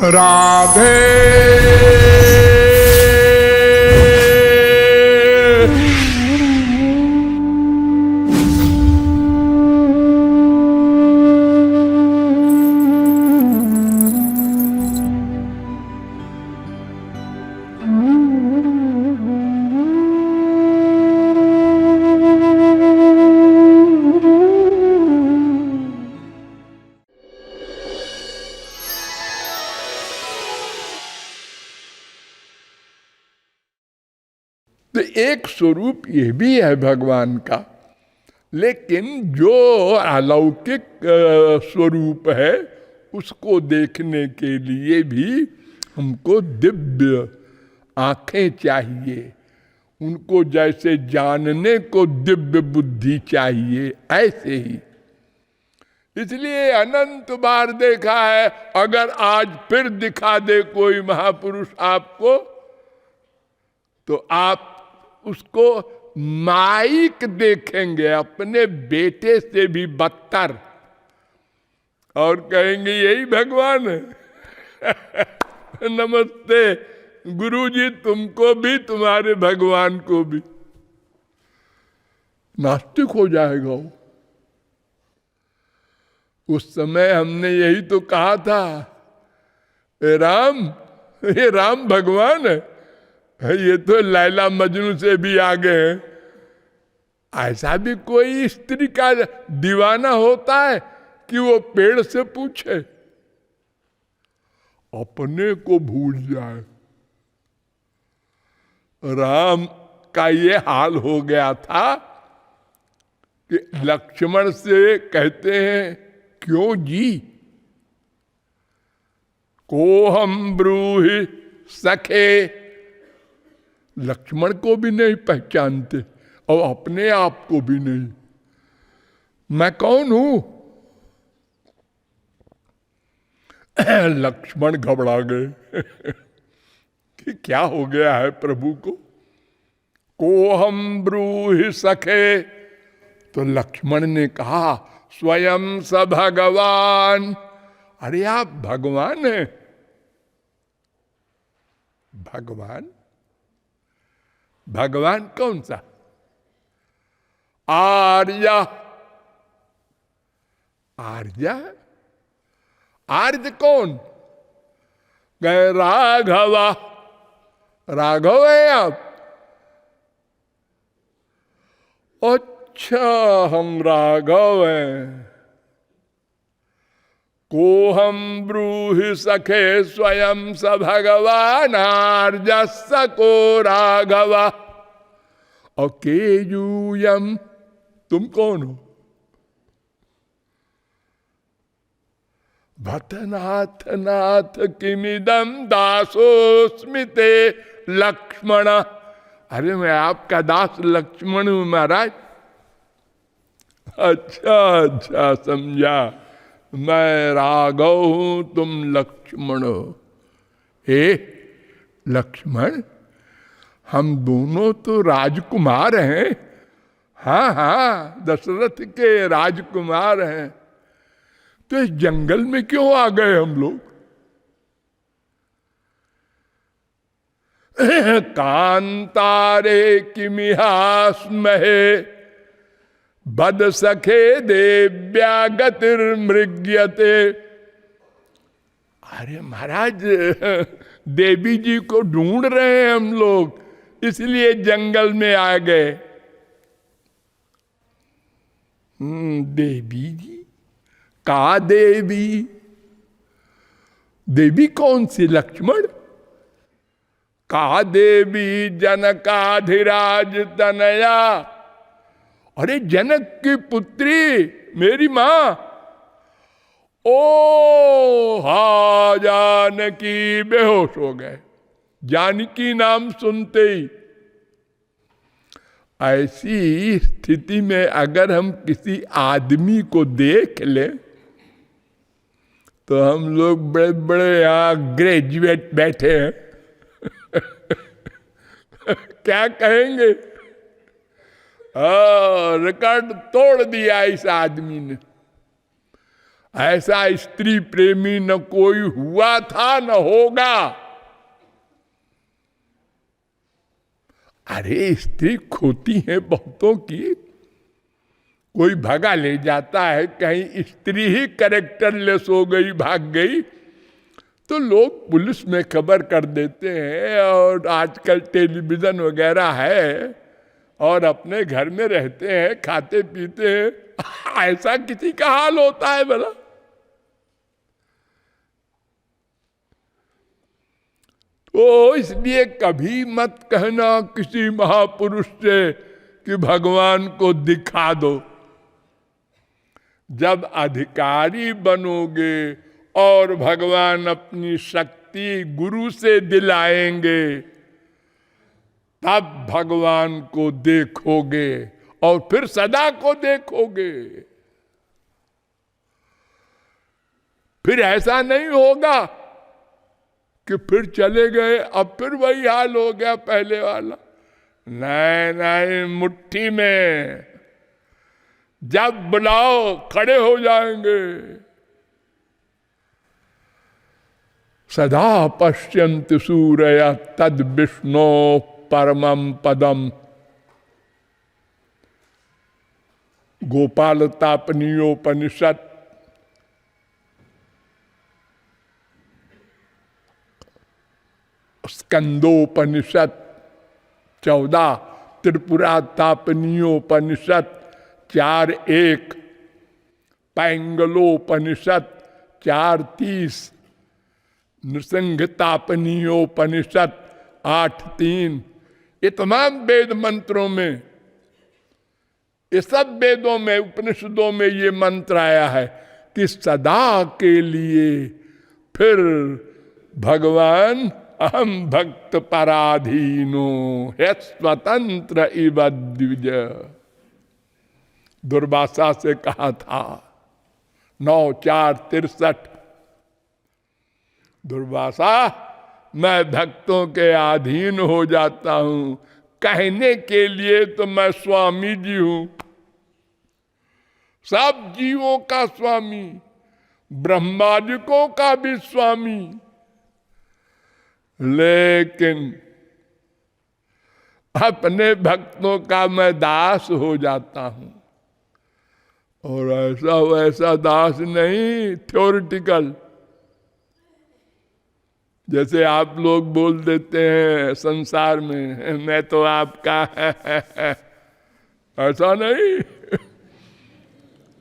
राधे तो एक स्वरूप ये भी है भगवान का, लेकिन जो अलौकिक स्वरूप है उसको देखने के लिए भी हमको दिव्य आंखें चाहिए, उनको जैसे जानने को दिव्य बुद्धि चाहिए ऐसे ही। इसलिए अनंत बार देखा है, अगर आज फिर दिखा दे कोई महापुरुष आपको, तो आप उसको माइक देखेंगे, अपने बेटे से भी बदतर, और कहेंगे यही भगवान है। नमस्ते गुरुजी, तुमको भी तुम्हारे भगवान को भी। नास्तिक हो जाएगा वो। उस समय हमने यही तो कहा था, ये राम भगवान है, ये तो लैला मजनू से भी आगे है। ऐसा भी कोई स्त्री का दीवाना होता है कि वो पेड़ से पूछे, अपने को भूल जाए। राम का ये हाल हो गया था कि लक्ष्मण से कहते हैं, क्यों जी, को हम ब्रूहि सखे। लक्ष्मण को भी नहीं पहचानते और अपने आप को भी नहीं। मैं कौन हूं? लक्ष्मण घबरा गए कि क्या हो गया है प्रभु को। को हम ब्रूहि सखे, तो लक्ष्मण ने कहा, स्वयं स भगवान। अरे आप भगवान हैं। भगवान? भगवान कौन सा? आर्य। आर्य? आर्य कौन? गए राघवा। राघव है आप? अच्छा, हम राघव हैं। को हम ब्रूहि सखे स्वयं स भगवान आर्यस को राघवा। और केयूयम, तुम कौन हो? भटनाथ नाथ किमिदम दासोस्मिते लक्ष्मण। अरे मैं आपका दास लक्ष्मण हूं महाराज। अच्छा समझा, मैं राघव हूं, तुम लक्ष्मण हो। हे लक्ष्मण, हम दोनों तो राजकुमार हैं। हाँ, दशरथ के राजकुमार हैं। तो इस जंगल में क्यों आ गए हम लोग? कांतारे किमिहास्महे बद सखे देव्या गतिर्मृग्यते। अरे महाराज, देवी जी को ढूंढ रहे हैं हम लोग, इसलिए जंगल में आ गए। देवी जी? का देवी? देवी कौन सी? लक्ष्मण? का देवी? जनकाधिराज तनया। अरे जनक की पुत्री, मेरी मां। ओ हा, जानकी। बेहोश हो गए जानकी नाम सुनते ही। ऐसी स्थिति में अगर हम किसी आदमी को देख लें, तो हम लोग बड़े बड़े यहां ग्रेजुएट बैठे हैं क्या कहेंगे? रिकॉर्ड तोड़ दिया इस आदमी ने। ऐसा स्त्री प्रेमी न कोई हुआ था न होगा। अरे स्त्री खोती है बहुतों की, कोई भगा ले जाता है, कहीं स्त्री ही कैरेक्टरलेस हो गई, भाग गई, तो लोग पुलिस में खबर कर देते हैं। और आजकल टेलीविजन वगैरह है और अपने घर में रहते हैं, खाते पीते हैं। ऐसा किसी का हाल होता है भला? तो इसलिए कभी मत कहना किसी महापुरुष से कि भगवान को दिखा दो। जब अधिकारी बनोगे और भगवान अपनी शक्ति गुरु से दिलाएंगे, तब भगवान को देखोगे और फिर सदा को देखोगे। फिर ऐसा नहीं होगा कि फिर चले गए, अब फिर वही हाल हो गया पहले वाला। नहीं नहीं, मुट्ठी में जब बुलाओ खड़े हो जाएंगे। सदा पश्यन्ति सूरय तद विष्णु परमं पदम। गोपाल तापनीयोपनिषद स्कंदोपनिषद 14, त्रिपुरा तापनीयोपनिषद 4:1, पैंगलोपनिषद 4:30, नृसिंहतापनीयोपनिषद 8:3। ये तमाम वेद मंत्रों में, ये सब वेदों में, उपनिषदों में ये मंत्र आया है कि सदा के लिए फिर भगवान अहम भक्त पराधीनो है स्वतंत्र इव द्विज। दुर्वासा से कहा था 9:4-63। दुर्वासा, मैं भक्तों के अधीन हो जाता हूं, कहने के लिए तो मैं स्वामी जी हूं, सब जीवों का स्वामी, ब्रह्मादिकों का भी स्वामी, लेकिन अपने भक्तों का मैं दास हो जाता हूं। और ऐसा वैसा दास नहीं, थ्योरिटिकल। जैसे आप लोग बोल देते हैं संसार में, मैं तो आपका ऐसा नहीं।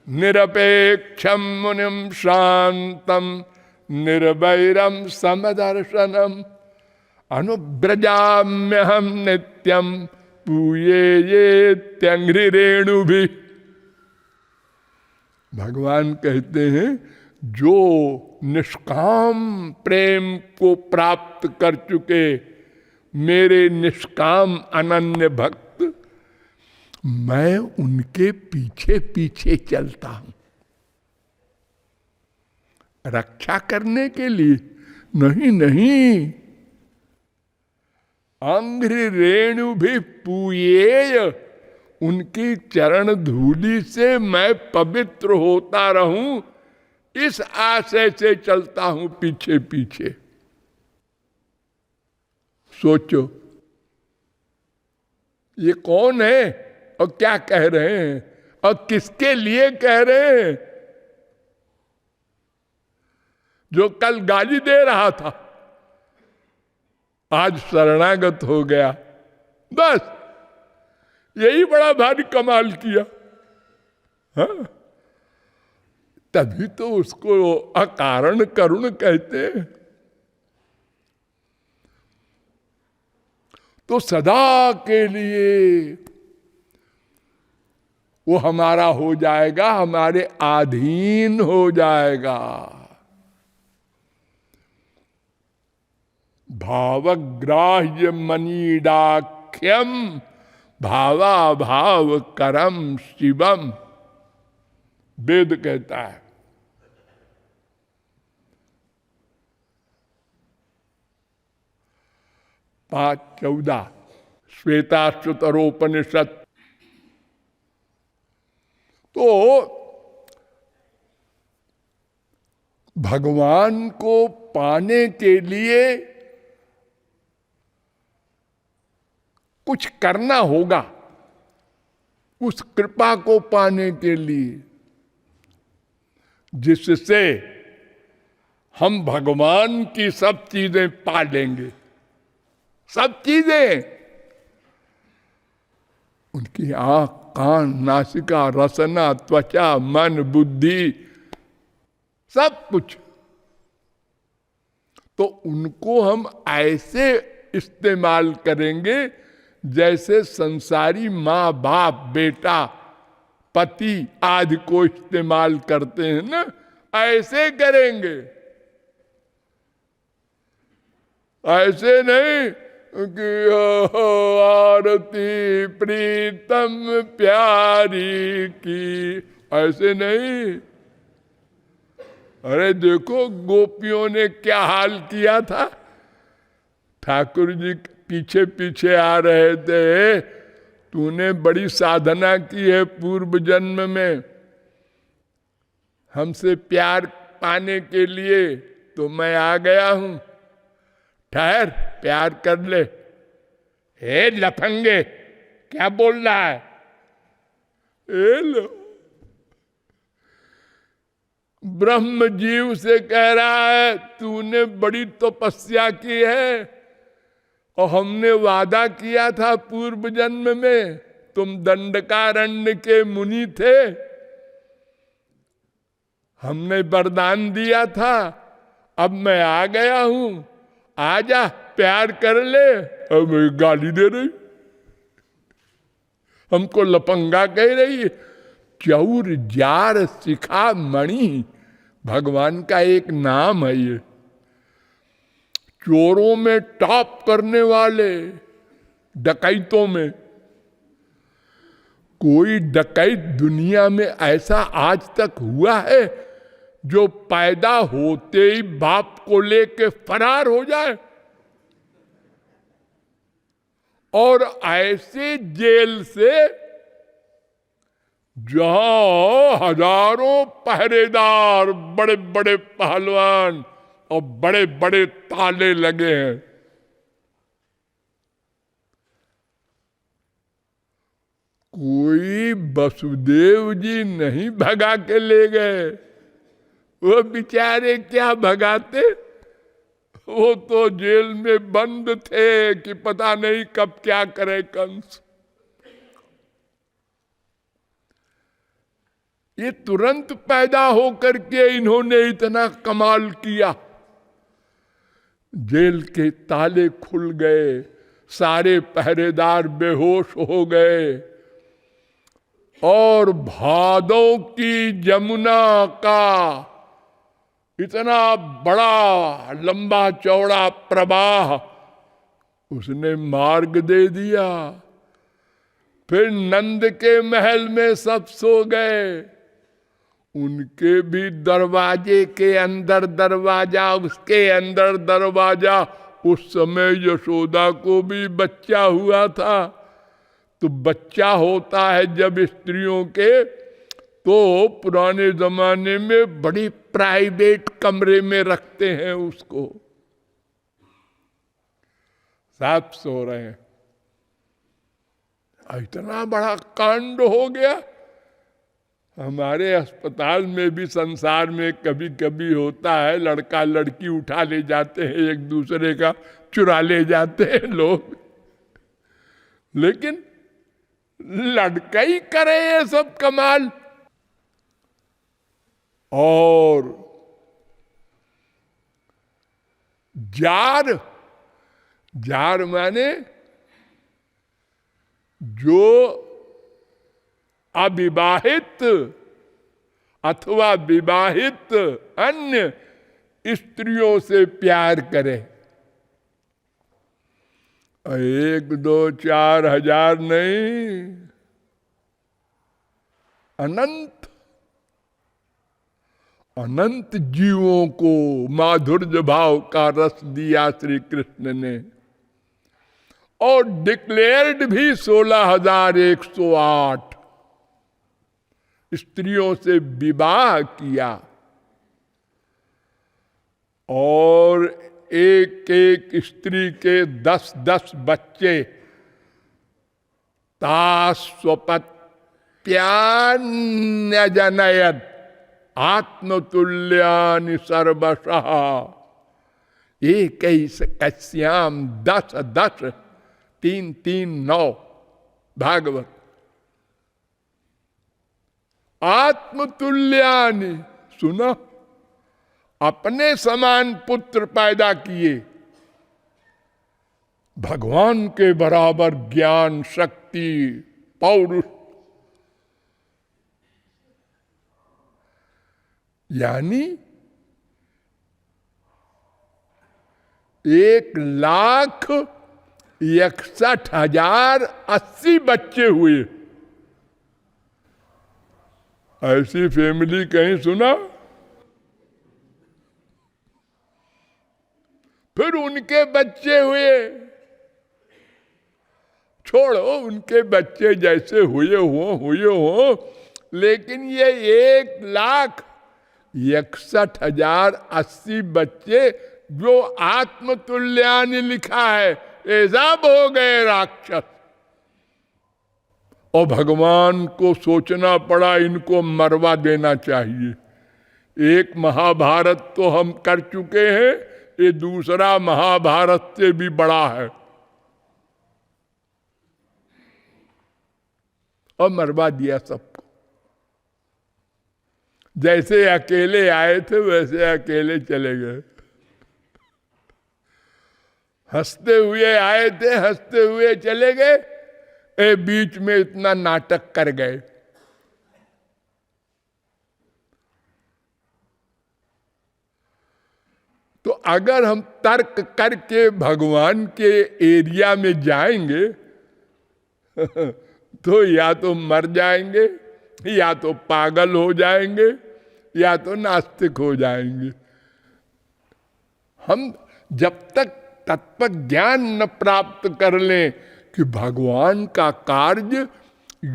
निरपेक्षम मुनिम शांतम निर्वैरम समदर्शनम अनुव्रजाम्यहम नित्यम पूये ये त्यंघ्रि रेणु भी। भगवान कहते हैं जो निष्काम प्रेम को प्राप्त कर चुके मेरे निष्काम अनन्य भक्त, मैं उनके पीछे पीछे चलता हूं, रक्षा करने के लिए नहीं। नहीं, अंघ्रि रेणु भी पूयेय, उनकी चरण धूलि से मैं पवित्र होता रहूं, इस आशय से चलता हूं पीछे पीछे। सोचो ये कौन है और क्या कह रहे हैं और किसके लिए कह रहे हैं? जो कल गाली दे रहा था आज शरणागत हो गया, बस यही बड़ा भारी कमाल किया। हाँ? तभी तो उसको अकारण करुण कहते हैं। तो सदा के लिए वो हमारा हो जाएगा, हमारे अधीन हो जाएगा। भावग्राह्य मनीडाख्यम भावा भाव करम शिवम, वेद कहता है। 5:14 श्वेताश्वतरोपनिषद। तो भगवान को पाने के लिए कुछ करना होगा, उस कृपा को पाने के लिए, जिससे हम भगवान की सब चीजें पा लेंगे। सब चीजें, उनकी आंख, कान, नासिका, रसना, त्वचा, मन, बुद्धि, सब कुछ। तो उनको हम ऐसे इस्तेमाल करेंगे जैसे संसारी माँ बाप, बेटा, पति आदि को इस्तेमाल करते हैं ना, ऐसे करेंगे। ऐसे नहीं कि आरती प्रीतम प्यारी की, ऐसे नहीं। अरे देखो गोपियों ने क्या हाल किया था, ठाकुर जी पीछे पीछे आ रहे थे, तूने बड़ी साधना की है पूर्व जन्म में हमसे प्यार पाने के लिए, तो मैं आ गया हूं, ठहर प्यार कर ले। हे लफंगे, क्या बोल रहा है? ए लो, ब्रह्म जीव से कह रहा है तूने बड़ी तपस्या की है, और हमने वादा किया था पूर्व जन्म में, तुम दंडकारण्य के मुनि थे, हमने वरदान दिया था, अब मैं आ गया हूं, आजा प्यार कर ले। अब गाली दे रही, हमको लफंगा कह रही है। चौर जार शिखा मणि भगवान का एक नाम है ये। चोरों में टॉप करने वाले, डकैतों में, कोई डकैत दुनिया में ऐसा आज तक हुआ है जो पैदा होते ही बाप को लेके फरार हो जाए? और ऐसे जेल से जहां हजारों पहरेदार, बड़े बड़े पहलवान और बड़े बड़े ताले लगे हैं, कोई वसुदेव जी नहीं भगा के ले गए। वो बेचारे क्या भगाते, वो तो जेल में बंद थे कि पता नहीं कब क्या करे कंस। ये तुरंत पैदा होकर के इन्होंने इतना कमाल किया। जेल के ताले खुल गए, सारे पहरेदार बेहोश हो गए, और भादों की जमुना का इतना बड़ा लंबा चौड़ा प्रवाह उसने मार्ग दे दिया। फिर नंद के महल में सब सो गए, उनके भी दरवाजे के अंदर दरवाजा, उसके अंदर दरवाजा। उस समय यशोदा को भी बच्चा हुआ था। तो बच्चा होता है जब स्त्रियों के, तो पुराने जमाने में बड़ी प्राइवेट कमरे में रखते हैं उसको। साथ सो रहे हैं, इतना बड़ा कांड हो गया। हमारे अस्पताल में भी संसार में कभी कभी होता है, लड़का लड़की उठा ले जाते हैं, एक दूसरे का चुरा ले जाते हैं लोग, लेकिन लड़का ही करे ये सब कमाल। और जार, जार माने जो अविवाहित अथवा विवाहित अन्य स्त्रियों से प्यार करे। 1, 2, 4 हजार नहीं, अनंत अनंत जीवों को माधुर्य भाव का रस दिया श्री कृष्ण ने। और डिक्लेयर्ड भी 16,108 स्त्रियों से विवाह किया। और एक एक स्त्री के 10-10 बच्चे, तास्वपत्यान्यजनयत् आत्मतुल्यानि सर्वशः, एक कश्याम 10-10, 3-3, 9 भागवत। आत्मतुल्यानि, सुना, अपने समान पुत्र पैदा किए, भगवान के बराबर ज्ञान, शक्ति, पौरुष, यानी 1,61,080 बच्चे हुए। ऐसी फैमिली कहीं सुना? फिर उनके बच्चे हुए, छोड़ो उनके बच्चे जैसे हुए हो, लेकिन ये 1,61,080 बच्चे जो आत्मतुल्यानि लिखा है, ये सब हो गए राक्षस। और भगवान को सोचना पड़ा इनको मरवा देना चाहिए। एक महाभारत तो हम कर चुके हैं, ये दूसरा महाभारत से भी बड़ा है, और मरवा दिया सबको। जैसे अकेले आए थे वैसे अकेले चले गए। हंसते हुए आए थे, हंसते हुए चले गए, बीच में इतना नाटक कर गए। तो अगर हम तर्क करके भगवान के एरिया में जाएंगे तो या तो मर जाएंगे, या तो पागल हो जाएंगे, या तो नास्तिक हो जाएंगे। हम जब तक तत्व ज्ञान न प्राप्त कर लें कि भगवान का कार्य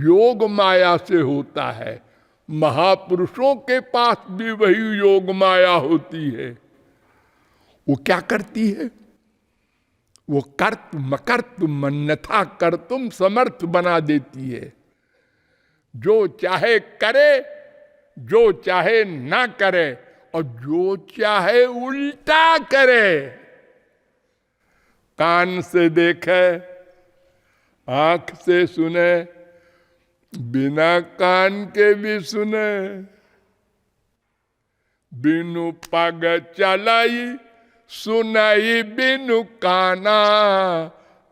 योग माया से होता है, महापुरुषों के पास भी वही योग माया होती है। वो क्या करती है? वो कर्तुम अकर्तुम अन्यथा कर्तुम समर्थ बना देती है। जो चाहे करे, जो चाहे ना करे, और जो चाहे उल्टा करे। कान से देखे, आंख से सुने, बिना कान के भी सुने, बिनु पग चलाई सुनाई बिनु काना,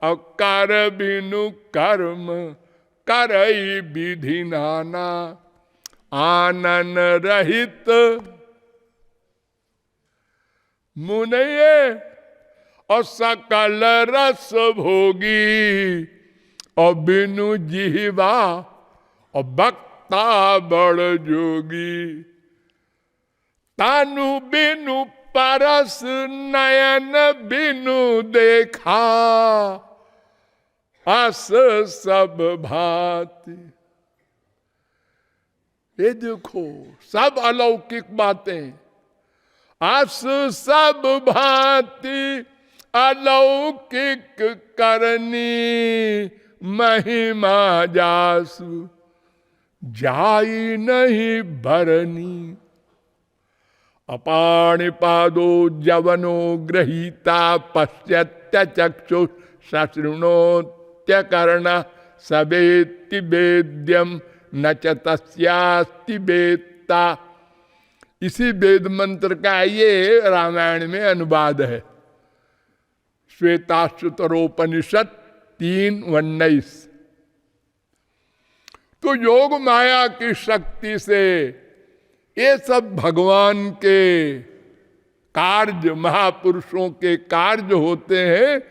और कर बिनु कर्म करई विधि नाना। आनन रहित मुनये और सकल रस भोगी, और बिनु जिह्वा और बक्ता बड़ जोगी। तानु बिनु परस नयन बिनु देखा, अस सब भांति। ये देखो सब अलौकिक बातें, अस सब भांति अलौकिक करनी, महिमा जासु जाई नहीं भरनी। अपाणिपादो जवनो गृहीता पश्यत्य चक्षु सशृणोत्य कर्ण सवेत्ति वेद्यम न च तस्यास्ति वेत्ता। इसी वेद मंत्र का ये रामायण में अनुवाद है। श्वेताश्वतरोपनिषद 3:19। तो योग माया की शक्ति से ये सब भगवान के कार्य, महापुरुषों के कार्य होते हैं,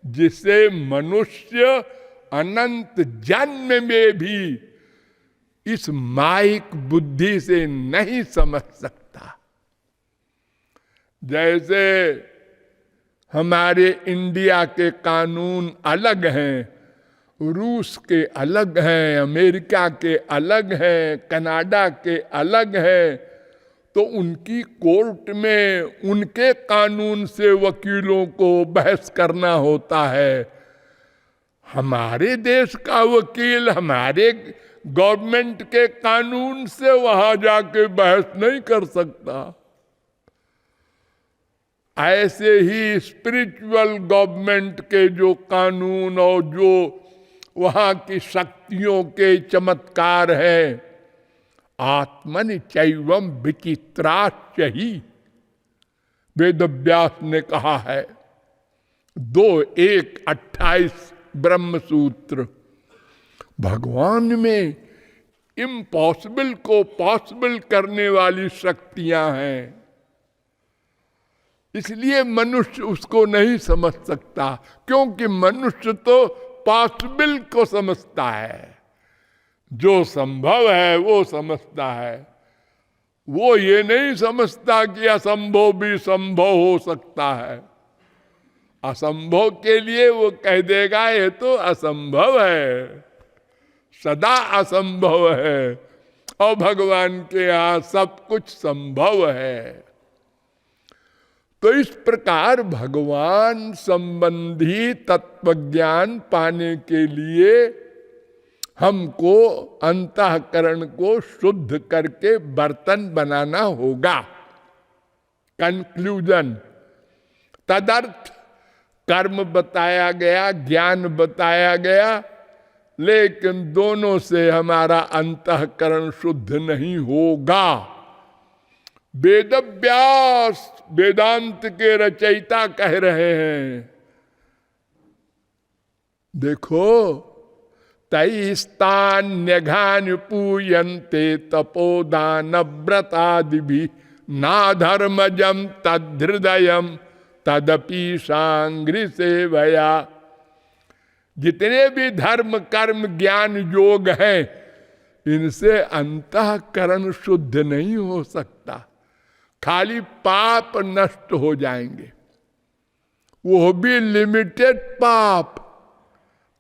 जिसे मनुष्य अनंत जन्म में भी इस माइक बुद्धि से नहीं समझ सकता। जैसे हमारे इंडिया के कानून अलग हैं, रूस के अलग हैं, अमेरिका के अलग हैं, कनाडा के अलग हैं, तो उनकी कोर्ट में उनके कानून से वकीलों को बहस करना होता है। हमारे देश का वकील हमारे गवर्नमेंट के कानून से वहां जाके बहस नहीं कर सकता। ऐसे ही स्पिरिचुअल गवर्नमेंट के जो कानून और जो वहां की शक्तियों के चमत्कार हैं, आत्मन चैवम विचित्राश्च ही, वेदव्यास ने कहा है। 2:1:28 ब्रह्म सूत्र। भगवान में इम्पॉसिबल को पॉसिबल करने वाली शक्तियां हैं, इसलिए मनुष्य उसको नहीं समझ सकता, क्योंकि मनुष्य तो पॉसिबल को समझता है, जो संभव है वो समझता है। वो ये नहीं समझता कि असंभव भी संभव हो सकता है। असंभव के लिए वो कह देगा ये तो असंभव है, सदा असंभव है, और भगवान के यहां सब कुछ संभव है। तो इस प्रकार भगवान संबंधी तत्वज्ञान पाने के लिए हमको अंतःकरण को शुद्ध करके बर्तन बनाना होगा। कंक्लूजन, तदर्थ कर्म बताया गया, ज्ञान बताया गया, लेकिन दोनों से हमारा अंतःकरण शुद्ध नहीं होगा। वेदव्यास वेदांत के रचयिता कह रहे हैं, देखो, तैस्तान्यघान पूयन्ते तपोदान व्रतादि भी ना धर्मजम तद्धृदयम तदपि सांग्रि सेवया। जितने भी धर्म कर्म ज्ञान योग हैं, इनसे अंतःकरण शुद्ध नहीं हो सकता, खाली पाप नष्ट हो जाएंगे, वो भी लिमिटेड पाप।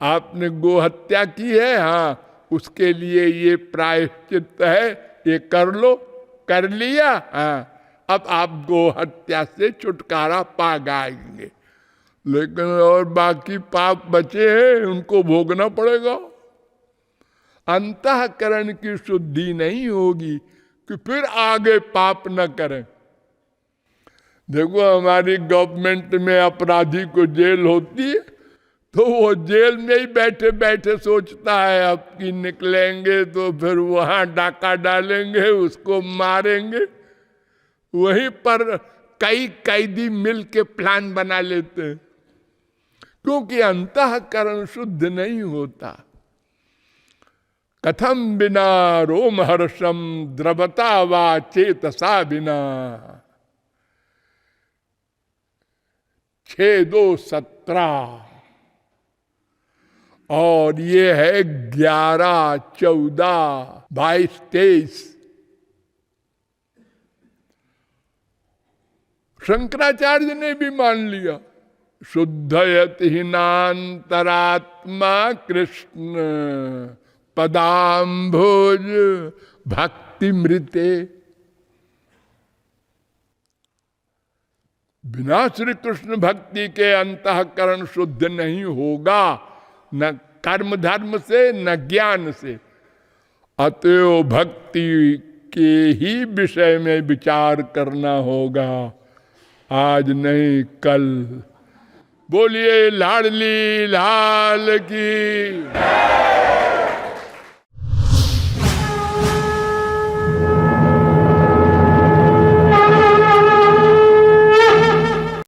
आपने गोहत्या की है, हाँ, उसके लिए ये प्रायश्चित है, ये कर लो, कर लिया, हाँ, अब आप गोहत्या से छुटकारा पा जाएंगे। लेकिन और बाकी पाप बचे हैं, उनको भोगना पड़ेगा। अंतःकरण की शुद्धि नहीं होगी कि फिर आगे पाप न करें। देखो, हमारी गवर्नमेंट में अपराधी को जेल होती है, तो वो जेल में ही बैठे बैठे सोचता है अब कि निकलेंगे तो फिर वहां डाका डालेंगे, उसको मारेंगे। वहीं पर कई कैदी मिल के प्लान बना लेते हैं, क्योंकि अंतःकरण शुद्ध नहीं होता। कथम बिना रोम हर्षम द्रवता वा चेतसा बिना, 6:2-17। और ये है 11, 14, 22, 23। शंकराचार्य ने भी मान लिया, शुद्धयति हिनांतरात्मा कृष्ण पदाम्भोज भक्ति मृते। बिना श्री कृष्ण भक्ति के अंतःकरण शुद्ध नहीं होगा, न कर्म धर्म से न ज्ञान से। अतएव भक्ति के ही विषय में विचार करना होगा, आज नहीं कल। बोलिए लाडली लाल की।